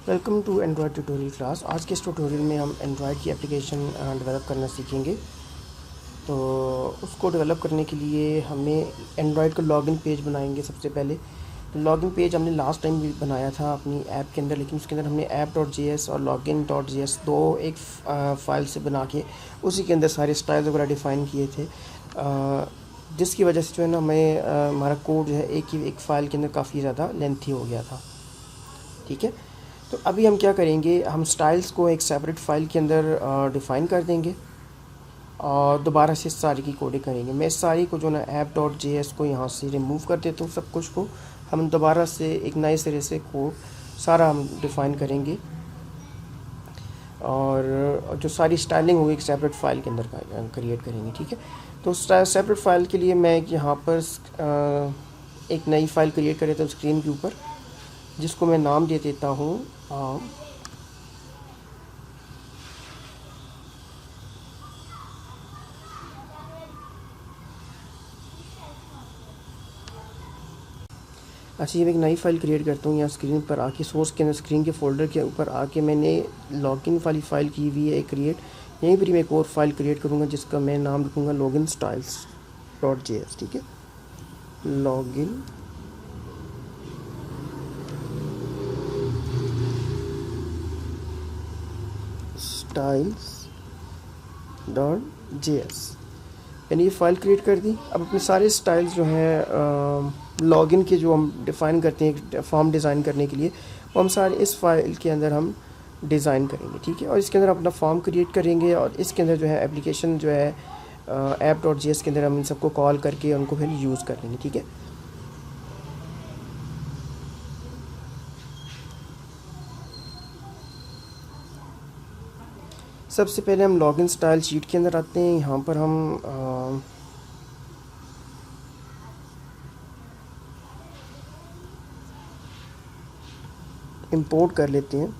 Welcome to Android tutorial class. आज के इस ट्यूटोरियल में हम एंड्रॉयड की एप्लीकेशन डेवलप करना सीखेंगे। तो उसको डेवलप करने के लिए हमें एंड्रॉयड का लॉगिन पेज बनाएंगे। सबसे पहले तो लॉगिन पेज हमने लास्ट टाइम भी बनाया था अपनी ऐप के अंदर, लेकिन उसके अंदर हमने app.js और login.js दो एक फ़ाइल से बना के उसी के अंदर सारे स्टाइल्स वगैरह डिफ़ाइन किए थे, जिसकी वजह से जो है ना हमें हमारा कोड जो है एक फ़ाइल के अंदर काफ़ी ज़्यादा लेंथी हो गया था। ठीक है, तो अभी हम क्या करेंगे, हम स्टाइल्स को एक सेपरेट फ़ाइल के अंदर डिफ़ाइन कर देंगे और दोबारा से सारी की कोडिंग करेंगे। मैं इस सारी को जो ना app.js को यहाँ से रिमूव कर देता हूँ। सब कुछ को हम दोबारा से एक नए सिरे से कोड सारा हम डिफ़ाइन करेंगे और जो सारी स्टाइलिंग होगी एक सेपरेट फ़ाइल के अंदर क्रिएट करेंगे। ठीक है, तो सेपरेट फ़ाइल के लिए मैं यहाँ पर एक नई फ़ाइल क्रिएट कर देता हूँ स्क्रीन के ऊपर, जिसको मैं नाम दे देता हूँ अच्छा। ये मैं एक नई फ़ाइल क्रिएट करता हूँ। यहाँ स्क्रीन पर आके सोर्स के अंदर स्क्रीन के फोल्डर के ऊपर आके मैंने लॉगिन वाली फ़ाइल की हुई है क्रिएट। यहीं पर मैं एक और फाइल क्रिएट करूँगा जिसका मैं नाम रखूँगा लॉगिन स्टाइल्स .js। ठीक है, लॉगिन styles.js। मैंने ये फ़ाइल क्रिएट कर दी। अब अपने सारे स्टाइल्स जो हैं लॉगिन के जो हम डिफ़ाइन करते हैं फॉर्म डिज़ाइन करने के लिए, वो हम सारे इस फाइल के अंदर हम डिज़ाइन करेंगे। ठीक है, और इसके अंदर अपना फॉर्म क्रिएट करेंगे और इसके अंदर जो है एप्लीकेशन जो है app.js के अंदर हम इन सबको कॉल करके उनको फिर यूज़ कर लेंगे। ठीक है, सबसे पहले हम लॉगिन स्टाइल शीट के अंदर आते हैं। यहाँ पर हम इंपोर्ट कर लेते हैं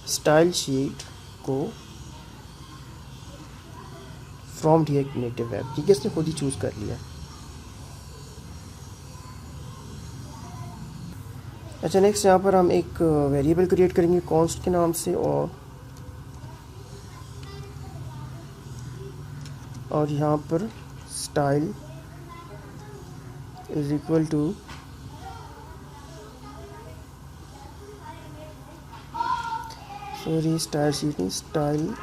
स्टाइल शीट को फ्रॉम रिएक्ट नेटिव ऐप। ठीक है, इसने खुद ही चूज़ कर लिया। अच्छा, नेक्स्ट यहाँ पर हम एक वेरिएबल क्रिएट करेंगे कॉन्स्ट के नाम से और यहाँ पर style is equal to style sheet में style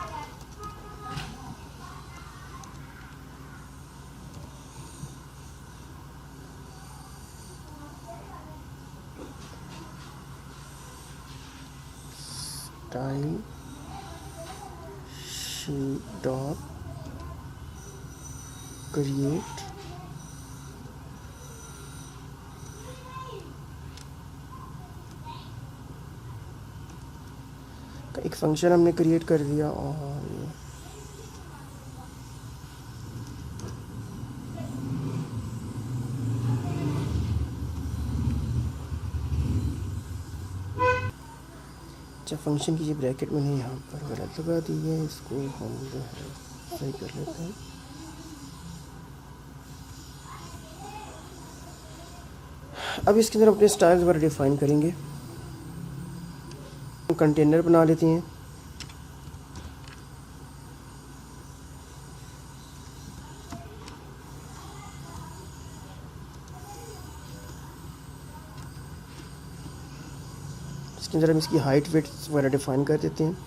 style sheet dot create एक फंक्शन हमने क्रिएट कर दिया और अच्छा, फंक्शन की ये ब्रैकेट मैंने यहाँ पर गलत लगा दी है, इसको हम जो है सही कर लेते हैं। अब इसके अंदर अपने स्टाइल्स वगैरह डिफ़ाइन करेंगे। कंटेनर बना लेते हैं। इसके अंदर हम इसकी हाइट वेट वगैरह डिफ़ाइन कर देते हैं।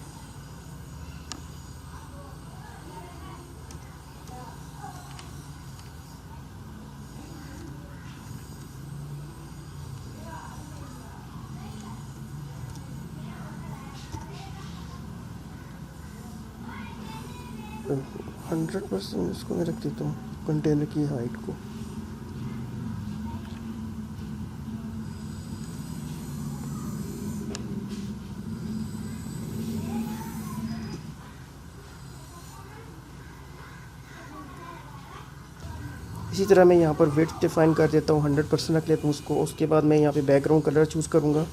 तो 100% इसको मैं रख देता हूँ कंटेनर की हाइट को। इसी तरह मैं यहाँ पर विड्थ डिफ़ाइन कर देता हूँ, 100% रख लेता हूँ उसको। उसके बाद मैं यहाँ पे बैकग्राउंड कलर चूज़ करूँगा।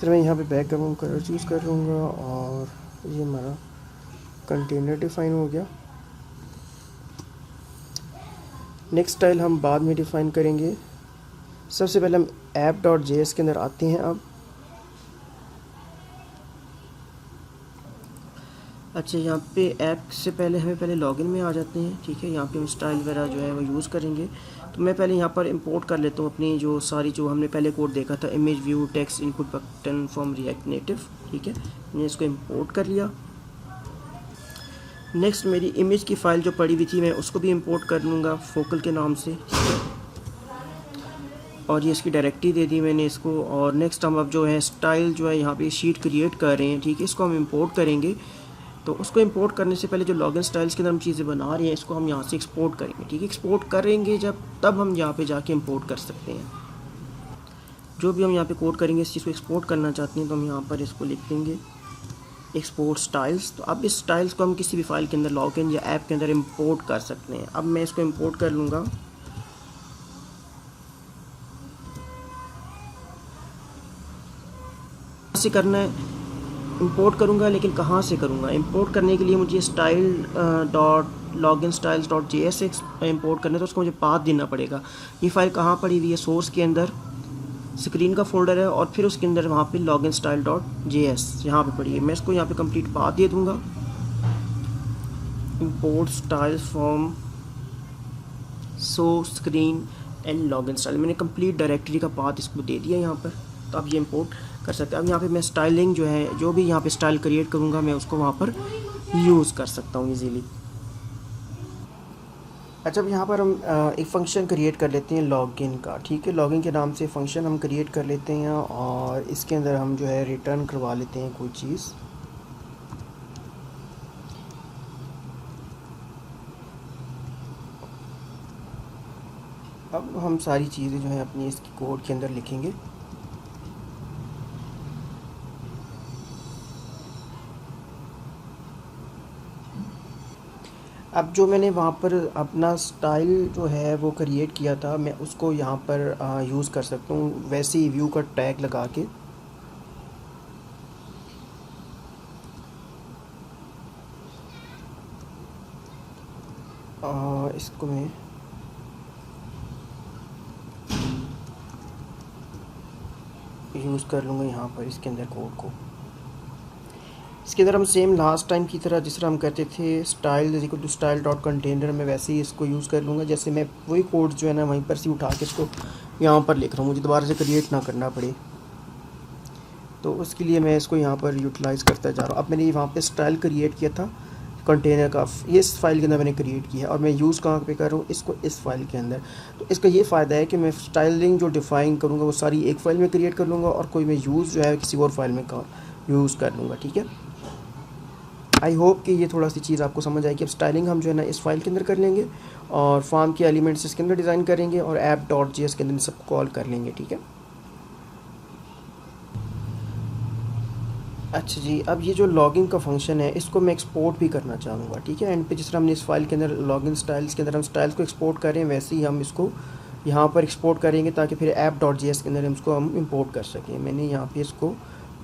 फिर मैं यहाँ पे बैकग्राउंड कलर चूज़ कर लूँगा और ये हमारा कंटेनर डिफ़ाइन हो गया। नेक्स्ट स्टाइल हम बाद में डिफ़ाइन करेंगे। सबसे पहले हम app.js के अंदर आते हैं। अब अच्छा, यहाँ पे ऐप से पहले हमें पहले लॉगिन में आ जाते हैं। ठीक है, यहाँ पे हम स्टाइल वगैरह जो है वो यूज़ करेंगे। तो मैं पहले यहाँ पर इंपोर्ट कर लेता हूँ अपनी जो सारी जो हमने पहले कोड देखा था, image view text input button from react native. ठीक है, मैंने इसको इंपोर्ट कर लिया। नेक्स्ट मेरी इमेज की फ़ाइल जो पड़ी हुई थी मैं उसको भी इंपोर्ट कर लूँगा फोकल के नाम से। और ये इसकी डायरेक्टरी दे दी मैंने इसको। और नेक्स्ट हम अब जो है स्टाइल जो है यहाँ पे शीट क्रिएट कर रहे हैं। ठीक है, इसको हम इंपोर्ट करेंगे। तो उसको इंपोर्ट करने से पहले जो लॉगिन स्टाइल्स के अंदर हम चीज़ें बना रहे हैं इसको हम यहाँ से एक्सपोर्ट करेंगे। ठीक है, एक्सपोर्ट करेंगे जब तब हम यहाँ पे जाके इंपोर्ट कर सकते हैं। जो भी हम यहाँ पे कोड करेंगे इस चीज़ को एक्सपोर्ट करना चाहते हैं तो हम यहाँ पर इसको लिख देंगे एक्सपोर्ट स्टाइल्स। तो अब इस स्टाइल्स को हम किसी भी फाइल के अंदर लॉगिन या ऐप के अंदर इंपोर्ट कर सकते हैं। अब मैं इसको इंपोर्ट कर लूँगा। कैसे करना है, इंपोर्ट करूँगा, लेकिन कहाँ से करूँगा? इंपोर्ट करने के लिए मुझे style dot login styles dot JS import करना है। तो उसको मुझे पाथ देना पड़ेगा। ये फ़ाइल कहाँ पड़ी हुई है? सोर्स के अंदर स्क्रीन का फोल्डर है और फिर उसके अंदर वहाँ पे लॉगिन स्टाइल डॉट JS यहाँ पे पड़ी है। मैं इसको यहाँ पे कंप्लीट पाथ दे दूँगा। Import style from source screen and login style, मैंने कंप्लीट डायरेक्टरी का पाथ इसको दे दिया यहाँ पर। तो अब ये इंपोर्ट कर सकते हैं। अब यहाँ पे मैं स्टाइलिंग जो है जो भी यहाँ पे स्टाइल क्रिएट करूँगा मैं उसको वहाँ पर यूज़ कर सकता हूँ इजीली। अच्छा, अब यहाँ पर हम एक फ़ंक्शन क्रिएट कर लेते हैं लॉगिन का। ठीक है, लॉगिन के नाम से फ़ंक्शन हम क्रिएट कर लेते हैं और इसके अंदर हम जो है रिटर्न करवा लेते हैं कोई चीज़। अब हम सारी चीज़ें जो हैं अपनी इसकी कोड के अंदर लिखेंगे। अब जो मैंने वहाँ पर अपना स्टाइल जो है वो क्रिएट किया था मैं उसको यहाँ पर यूज़ कर सकता हूँ वैसे ही व्यू का टैग लगा के। इसको मैं यूज़ कर लूँगा यहाँ पर इसके अंदर कोड को। इसके अंदर हम सेम लास्ट टाइम की तरह जिस तरह हम करते थे style is equal to style dot container में वैसे ही इसको यूज़ कर लूँगा। जैसे मैं वही कोड जो है ना वहीं पर से उठा के इसको यहाँ पर लिख रहा हूँ, मुझे दोबारा से क्रिएट ना करना पड़े। तो उसके लिए मैं इसको यहाँ पर यूटिलाइज़ करता जा रहा हूँ। अब मैंने वहाँ पे स्टाइल क्रिएट किया था कंटेनर का, ये इस फाइल के अंदर मैंने क्रिएट किया है और मैं यूज़ कहाँ पे कर रहा हूँ इसको इस फाइल के अंदर। तो इसका ये फ़ायदा है कि मैं स्टाइलिंग जो डिफ़ाइन करूँगा वो सारी एक फ़ाइल में क्रिएट कर लूँगा और कोई मैं यूज़ जो है किसी और फाइल में यूज़ कर लूँगा। ठीक है, आई होप कि ये थोड़ा सी चीज़ आपको समझ आएगी। अब स्टाइलिंग हम जो है ना इस फाइल के अंदर कर लेंगे और फॉर्म के एलिमेंट्स इसके अंदर डिज़ाइन करेंगे और app.js के अंदर सब कॉल कर लेंगे। ठीक है, अच्छा जी, अब ये जो लॉगिन का फंक्शन है इसको मैं एक्सपोर्ट भी करना चाहूँगा। ठीक है, एंड पे जिस तरह हमने इस फाइल के अंदर लॉगिन स्टाइल्स के अंदर हम स्टाइल्स को एक्सपोर्ट करें वैसे ही हम इसको यहाँ पर एक्सपोर्ट करेंगे ताकि फिर app.js के अंदर हम इसको इंपोर्ट कर सकें। मैंने यहाँ पे इसको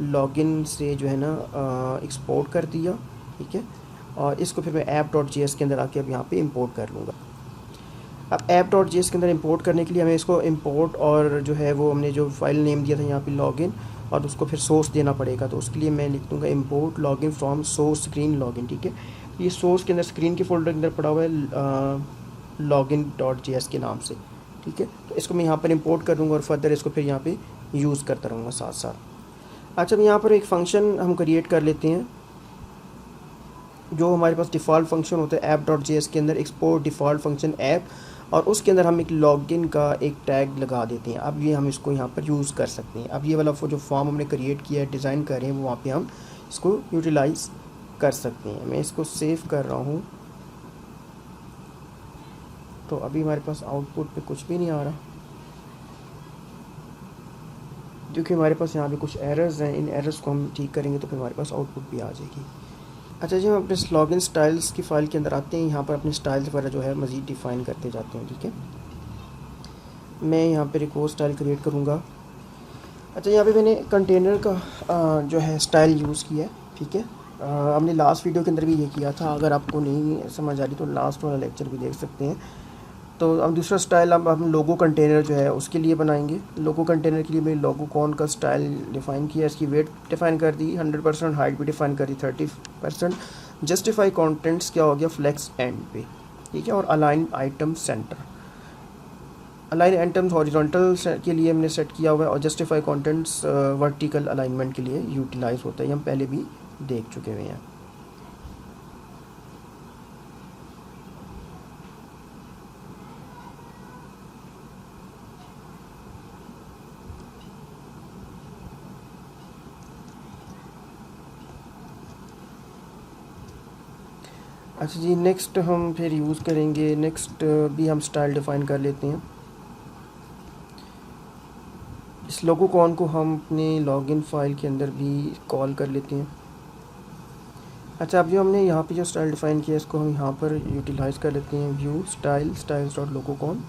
लॉगिन से जो है ना एक्सपोर्ट कर दिया। ठीक है, और इसको फिर मैं app.js के अंदर आके अब यहाँ पे इंपोर्ट कर लूँगा। अब app.js के अंदर इंपोर्ट करने के लिए हमें इसको इंपोर्ट और जो है वो हमने जो फाइल नेम दिया था यहाँ पे लॉगिन और उसको फिर सोर्स देना पड़ेगा। तो उसके लिए मैं लिख दूँगा import login from source screen login. ठीक है, ये सोर्स के अंदर स्क्रीन के फोल्डर के अंदर पड़ा हुआ है login.js के नाम से। ठीक है, तो इसको मैं यहाँ पर इंपोर्ट कर दूँगा और फर्दर इसको फिर यहाँ पे यूज़ करता रहूँगा साथ साथ। अच्छा, अब यहाँ पर एक फ़ंक्शन हम क्रिएट कर लेते हैं जो हमारे पास डिफ़ॉल्ट फंक्शन होता है app.js के अंदर एक्सपोर्ट डिफ़ॉल्ट फंक्शन ऐप, और उसके अंदर हम एक लॉगिन का एक टैग लगा देते हैं। अब ये हम इसको यहाँ पर यूज़ कर सकते हैं। अब ये वाला जो फॉर्म हमने क्रिएट किया है डिज़ाइन कर रहे हैं वो वहाँ पे हम इसको यूटिलाइज़ कर सकते हैं। मैं इसको सेव कर रहा हूँ। तो अभी हमारे पास आउटपुट पे कुछ भी नहीं आ रहा क्योंकि हमारे पास यहाँ पे कुछ एरर्स हैं। इन एरर्स को हम ठीक करेंगे तो फिर हमारे पास आउटपुट भी आ जाएगी। अच्छा जी, हम अपने लॉगिन स्टाइल्स की फ़ाइल के अंदर आते हैं। यहाँ पर अपने स्टाइल्स वगैरह जो है मज़ीद डिफ़ाइन करते जाते हैं। ठीक है, मैं यहाँ पर एक और स्टाइल क्रिएट करूँगा अच्छा, यहाँ पे मैंने कंटेनर का जो है स्टाइल यूज़ किया है, ठीक है। हमने लास्ट वीडियो के अंदर भी ये किया था, अगर आपको नहीं समझ आ रही तो लास्ट वाला लेक्चर भी देख सकते हैं। तो अब दूसरा स्टाइल हम लोगो कंटेनर जो है उसके लिए बनाएंगे। लोगो कंटेनर के लिए मैंने लोगो कॉन का स्टाइल डिफ़ाइन किया, इसकी वेट डिफ़ाइन कर दी 100%, हाइट भी डिफ़ाइन कर दी 30%। जस्टिफाई कंटेंट्स क्या हो गया फ्लेक्स एंड पे, ठीक है। और align item centre, align items horizontal के लिए हमने सेट किया हुआ है, और जस्टिफाई कंटेंट्स वर्टिकल अलाइनमेंट के लिए यूटिलाइज होता है, ये हम पहले भी देख चुके हुए हैं। अच्छा जी, नेक्स्ट हम फिर यूज़ करेंगे, नेक्स्ट भी हम स्टाइल डिफ़ाइन कर लेते हैं। इस लोगो कॉन को हम अपने लॉगिन फाइल के अंदर भी कॉल कर लेते हैं। अच्छा, अब जो हमने यहाँ पे जो स्टाइल डिफ़ाइन किया है इसको हम यहाँ पर यूटिलाइज़ कर लेते हैं। व्यू स्टाइल स्टाइल्स डॉट लोगो कॉन।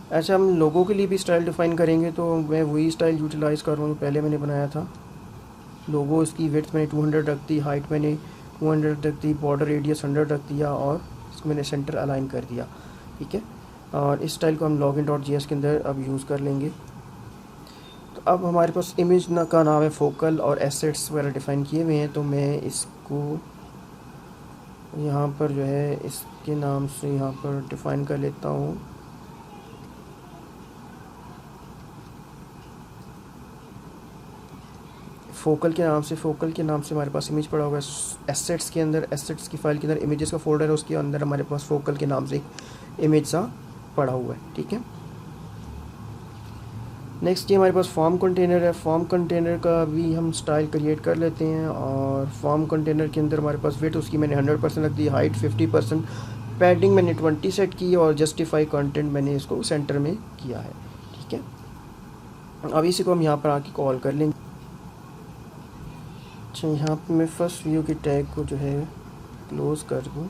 अच्छा, हम लोगों के लिए भी स्टाइल डिफ़ाइन करेंगे, तो मैं वही स्टाइल यूटिलाइज़ कर रहा हूँ पहले मैंने बनाया था। लोगो इसकी विड्थ मैंने 200 रख दी, हाइट मैंने 200 रख दी, बॉर्डर रेडियस 100 रख दिया, और इसको मैंने सेंटर अलाइन कर दिया, ठीक है। और इस स्टाइल को हम लॉगिन डॉट जी एस के अंदर अब यूज़ कर लेंगे। तो अब हमारे पास इमेज का नाम है फोकल, और एसेट्स वगैरह डिफ़ाइन किए हुए हैं, तो मैं इसको यहाँ पर जो है इसके नाम से यहाँ पर डिफ़ाइन कर लेता हूँ। फोकल के नाम से हमारे पास इमेज पड़ा हुआ है एसेट्स के अंदर। एसेट्स की फाइल के अंदर इमेजेस का फोल्डर है, उसके अंदर हमारे पास फोकल के नाम से एक इमेज सा पड़ा हुआ है, ठीक है। नेक्स्ट ये हमारे पास फॉर्म कंटेनर है। फॉर्म कंटेनर का भी हम स्टाइल क्रिएट कर लेते हैं, और फॉर्म कंटेनर के अंदर हमारे पास वेट उसकी मैंने 100% रख दी, हाइट 50%, पैडिंग मैंने 20 सेट की, और जस्टिफाई कंटेंट मैंने इसको सेंटर में किया है, ठीक है। अब इसी को हम यहाँ पर आके कॉल कर लेंगे। अच्छा, यहाँ पे मैं फर्स्ट व्यू के टैग को जो है क्लोज़ कर दूँ।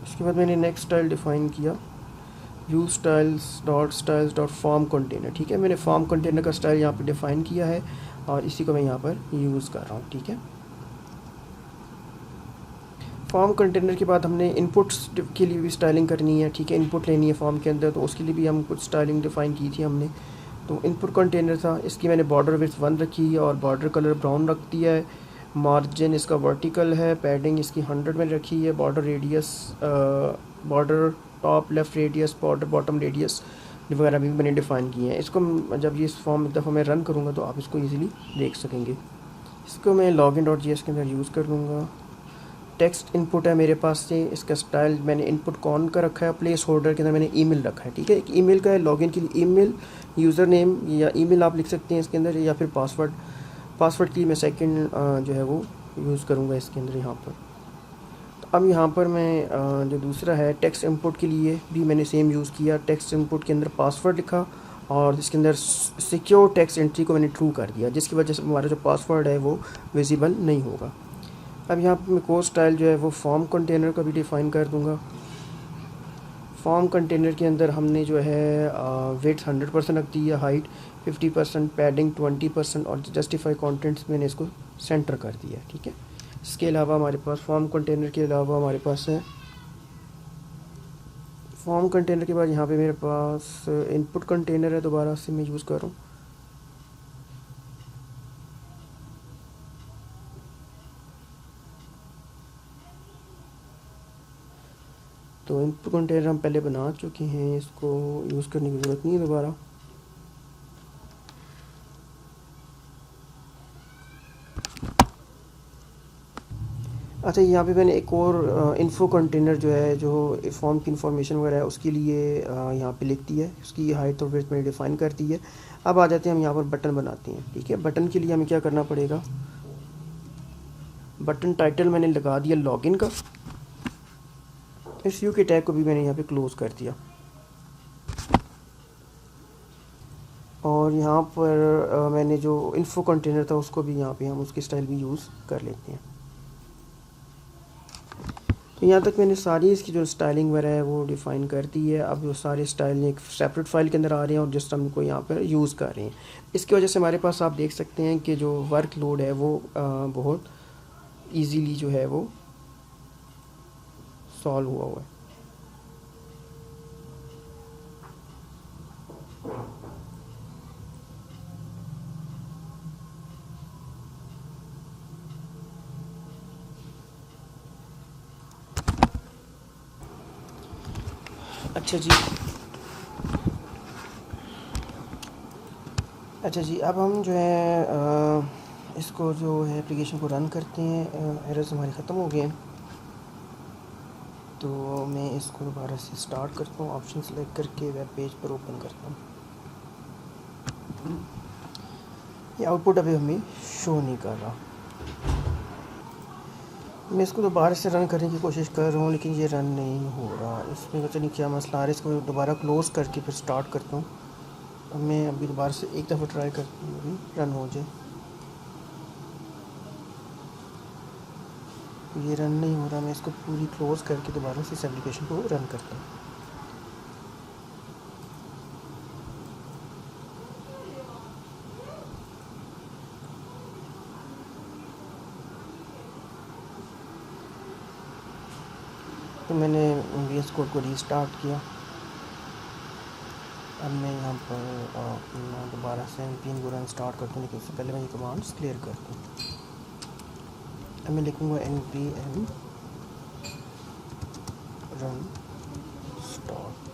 इसके बाद मैंने नेक्स्ट स्टाइल डिफ़ाइन किया, view styles dot form container, ठीक है। मैंने फॉर्म कंटेनर का स्टाइल यहाँ पे डिफ़ाइन किया है, और इसी को मैं यहाँ पर यूज़ कर रहा हूँ, ठीक है। फॉर्म कंटेनर के बाद हमने इनपुट्स के लिए भी स्टाइलिंग करनी है, ठीक है। इनपुट लेनी है फॉर्म के अंदर, तो उसके लिए भी हम कुछ स्टाइलिंग डिफ़ाइन की थी हमने। तो इनपुट कंटेनर था, इसकी मैंने बॉर्डर विड्थ 1 रखी है, और बॉर्डर कलर ब्राउन रख दिया है। मार्जिन इसका वर्टिकल है, पैडिंग इसकी 100 में रखी है, border radius, border top left radius, border bottom radius वगैरह भी मैंने डिफ़ाइन किए हैं। इसको जब ये इस फॉर्म एक दफ़ा मैं रन करूँगा तो आप इसको ईज़िली देख सकेंगे। इसको मैं लॉगिन डॉट जी एस के अंदर यूज़ कर लूँगा। टेक्स्ट इनपुट है मेरे पास से, इसका स्टाइल मैंने इनपुट कॉन का रखा है, प्लेस होल्डर के अंदर मैंने ईमेल रखा है, ठीक है। एक ईमेल का है, लॉगिन के लिए ईमेल, यूज़र नेम या ईमेल आप लिख सकते हैं इसके अंदर, या फिर पासवर्ड के लिए मैं सेकंड जो है वो यूज़ करूँगा इसके अंदर यहाँ पर। तो अब यहाँ पर मैं जो दूसरा है टेक्स्ट इनपुट के लिए भी मैंने सेम यूज़ किया। टेक्स्ट इनपुट के अंदर पासवर्ड लिखा, और इसके अंदर सिक्योर टेक्स्ट एंट्री को मैंने ट्रू कर दिया, जिसकी वजह से हमारा जो पासवर्ड है वो विजिबल नहीं होगा। अब यहाँ पे मैं कोड स्टाइल जो है वो फॉर्म कंटेनर का भी डिफ़ाइन कर दूँगा। फॉर्म कंटेनर के अंदर हमने जो है वेट 100% रख दी है, हाइट 50%, पैडिंग 20%, और जस्टिफाई कंटेंट्स मैंने इसको सेंटर कर दिया है, ठीक है। इसके अलावा हमारे पास फॉर्म कंटेनर के अलावा हमारे पास है, फॉर्म कंटेनर के बाद यहाँ पे मेरे पास इनपुट कंटेनर है, दोबारा से मैं यूज़ कर रहा हूँ। तो इनपुट कंटेनर हम पहले बना चुके हैं, इसको यूज़ करने की ज़रूरत नहीं है दोबारा। अच्छा, यहाँ पे मैंने एक और इन्फो कंटेनर जो है, जो फॉर्म की इन्फॉर्मेशन वगैरह है उसके लिए यहाँ पे लिख दी है, उसकी हाइट और विड्थ मैंने डिफ़ाइन कर दी है। अब आ जाते हैं हम यहाँ पर बटन बनाते हैं, ठीक है। बटन के लिए हमें क्या करना पड़ेगा, बटन टाइटल मैंने लगा दिया लॉगिन का, इस व्यू के टैग को भी मैंने यहाँ पे क्लोज़ कर दिया। और यहाँ पर मैंने जो इन्फो कंटेनर था उसको भी यहाँ पे हम उसकी स्टाइल भी यूज़ कर लेते हैं। तो यहाँ तक मैंने सारी इसकी जो स्टाइलिंग वगैरह है वो डिफ़ाइन कर दी है। अब वो सारे स्टाइल एक सेपरेट फाइल के अंदर आ रहे हैं और जिस हम को यहाँ पर यूज़ कर रहे हैं। इसकी वजह से हमारे पास आप देख सकते हैं कि जो वर्क लोड है वो बहुत ईजीली जो है वो सॉल्व हुआ है। अच्छा जी, अब हम जो है इसको जो है एप्लीकेशन को रन करते हैं। एरर्स हमारे ख़त्म हो गए हैं, तो मैं इसको दोबारा से स्टार्ट करता हूँ। ऑप्शन सेलेक्ट करके वेब पेज पर ओपन करता हूँ। ये आउटपुट अभी हमें शो नहीं कर रहा। मैं इसको दोबारा से रन करने की कोशिश कर रहा हूँ लेकिन ये रन नहीं हो रहा। इसमें पता नहीं क्या मसला आ रहा है। इसको दोबारा क्लोज़ करके फिर स्टार्ट करता हूँ। अब मैं अभी दोबारा से एक दफ़ा ट्राई करता हूँ, अभी रन हो जाए। ये रन नहीं हो रहा। मैं इसको पूरी क्लोज़ करके दोबारा से इस एप्लीकेशन को रन करता हूँ। तो मैंने VS कोड को रीस्टार्ट किया। अब मैं यहाँ पर दोबारा से npm को रन स्टार्ट करता हूँ, लेकिन उससे पहले मैं ये कमांड्स क्लियर करता हूँ। अब मैं लिखूँगा npm रन स्टार्ट।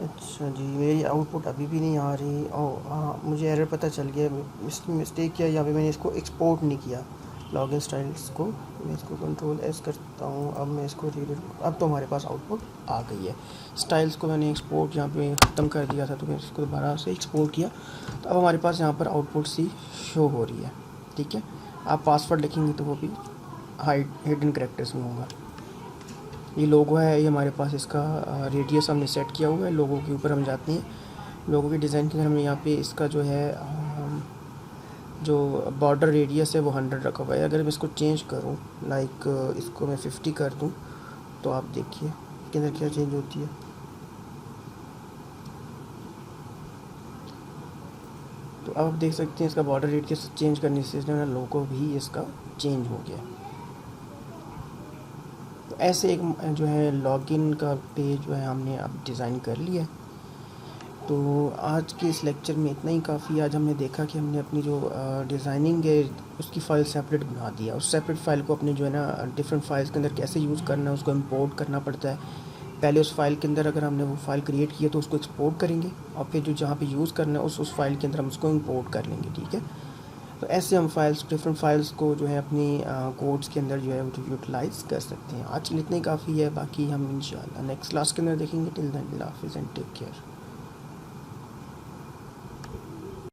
अच्छा जी, मेरी आउटपुट अभी भी नहीं आ रही। हाँ, मुझे एरर पता चल गया। मिस्टेक किया, यहाँ पे मैंने इसको एक्सपोर्ट नहीं किया लॉगिन स्टाइल्स को। मैं इसको कंट्रोल एस करता हूँ। अब मैं इसको रीड, अब तो हमारे पास आउटपुट आ गई है। स्टाइल्स को मैंने एक्सपोर्ट यहाँ पे ख़त्म कर दिया था, तो मैं इसको दोबारा से एक्सपोर्ट किया। तो अब हमारे पास यहाँ पर आउटपुट सी शो हो रही है। ठीक है, आप पासवर्ड लिखेंगे तो वो भी हिडन कैरेक्टर्स में होगा। ये लोगो है, ये हमारे पास इसका रेडियस हमने सेट किया हुआ है। लोगो के ऊपर हम जाते हैं। लोगो के डिज़ाइन के अंदर हमने यहाँ पे इसका जो है जो बॉर्डर रेडियस है वो 100 रखा हुआ है। अगर मैं इसको चेंज करूँ, लाइक इसको मैं 50 कर दूँ, तो आप देखिए इसके अंदर क्या चेंज होती है। तो अब आप देख सकते हैं इसका बॉर्डर रेडियस चेंज करने से लोगो भी इसका चेंज हो गया। तो ऐसे एक जो है लॉगिन का पेज जो है हमने अब डिज़ाइन कर लिया। तो आज के इस लेक्चर में इतना ही काफ़ी। आज हमने देखा कि हमने अपनी जो डिज़ाइनिंग है उसकी फ़ाइल सेपरेट बना दिया। उस सेपरेट फ़ाइल को अपने जो है ना डिफरेंट फाइल्स के अंदर कैसे यूज़ करना है, उसको इंपोर्ट करना पड़ता है। पहले उस फाइल के अंदर अगर हमने वो फाइल क्रिएट की है तो उसको एक्सपोर्ट करेंगे, और फिर जो जहाँ पे यूज़ करना है उस फाइल के अंदर हम उसको इंपोर्ट कर लेंगे। ठीक है, तो ऐसे हम डिफरेंट फाइल्स को जो है अपनी कोड्स के अंदर जो है वो यूटिलाइज़ कर सकते हैं। आज इतना ही काफ़ी है, बाकी हम इंशाल्लाह नेक्स्ट क्लास के अंदर देखेंगे। टिल देन, अल्लाह हाफ़िज़ एंड टेक केयर।